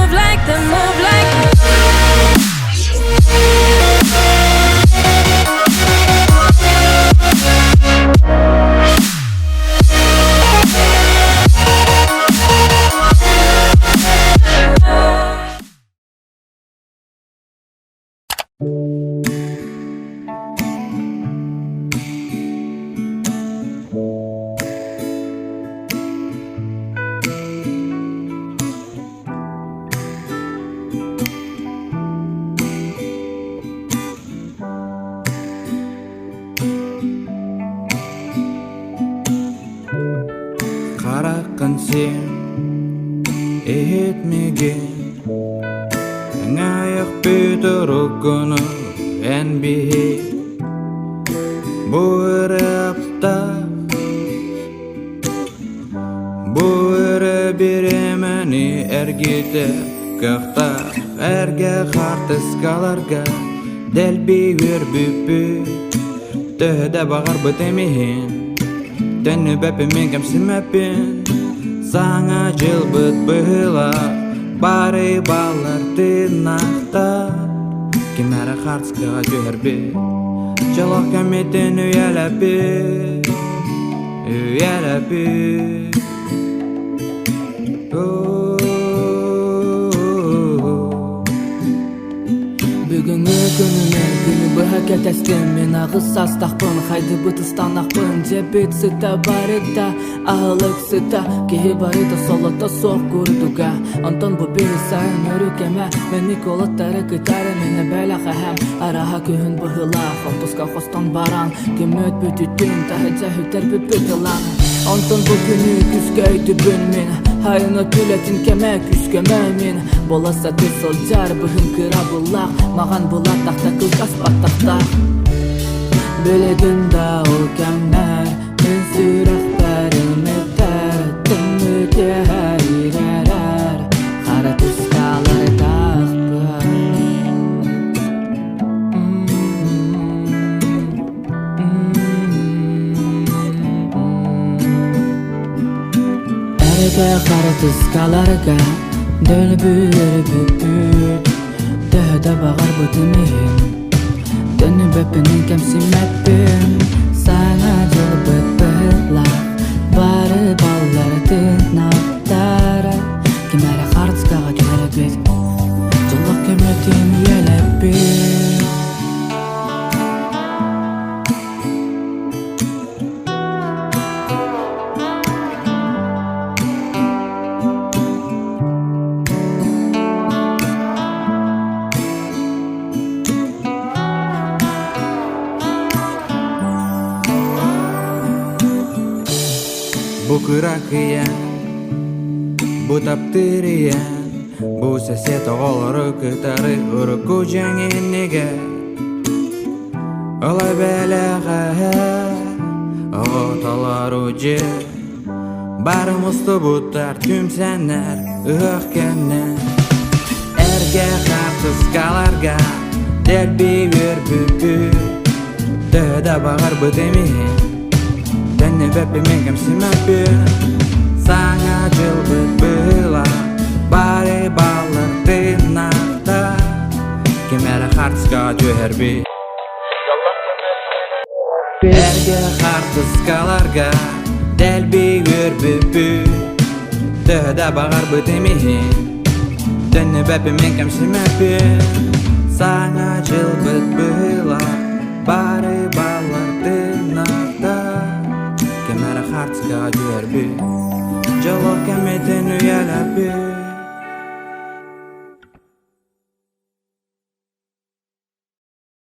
move like them, move like them. Хараххын сен иһит миигин Өңөйүөхпүт уруккуну энбихи Бу ырыапта Бу ыры биремени эргите кыхта Эрге хаартыскаларга делби үрбүппү Төһөдө багарбыт эмиһин Төннү бәпімен кәмсімәппен Саңа жылбыт бұла Бары балар тынақта Кемәрі Хаартыскаға жөрбе Жалақ кәметтен үйәләпе Үйәләпе Бүгінгі күніммен күні бұға кәтәстім Мен ағыз састақпын, қайды бұтыстанақпын Жебет сыта барыда, ағылық сыта Кеге барыда солыта соқ көрдіға Антон бұ бері сайын өрікеме Мен Николаттары кытары мені бәліға әм Араға күйін бұғыла, қонтысқа қостан баран Кемет бүтіттін, тәхіджә хүттер бүт-бүтілан Антон бұ күні күзге өйтібін мен Хайына түлетін кәмә күшкәмә мен Боласа тысыл жар бұғын кыра бұлақ Маған бұла тақта кылқас баттақта Білігінда ол кәмәр Мен сүрәқпәрім етер Түміде әйрәрәр Хаартыскалар тақпыр Әрге Хаартыскаларга Дөл бүрбүппүт Төһөдө багар бұтымын Дөнү бөппінің кәмсімәппін Саңа жылбыт бұла Бары баллар тынақтары Кемәрі Хаартыскаға жөрбет Жылық көмөтін үйәләппін Бу кыракыян, бу таптырыян Бу сәсе тоғылыры кытары ұрықку жәңенеге Олай бәліға Оғыталар ұжы Барымызды бұттар түмсәнер ұқкәнер Әрге Хаартыскаларга Дәлбей өрбүппү Төһөдө бағар бұтымын Тәнні бәпімен кәмсімәппен Саңа жылбыт бұла Бары балар тынақта Кемәрі Хаартыскаға жөрбе Әрге Хаартыскаларга Дәлбей өрбүппү Төһөдө бағар бұтымын Тәнні бәпімен кәмсімәппен Саңа жылбыт бұла Бары балар тынақта Кемәрі Хаартыскаға жөрбе Жалақ кәметтен үйәләппен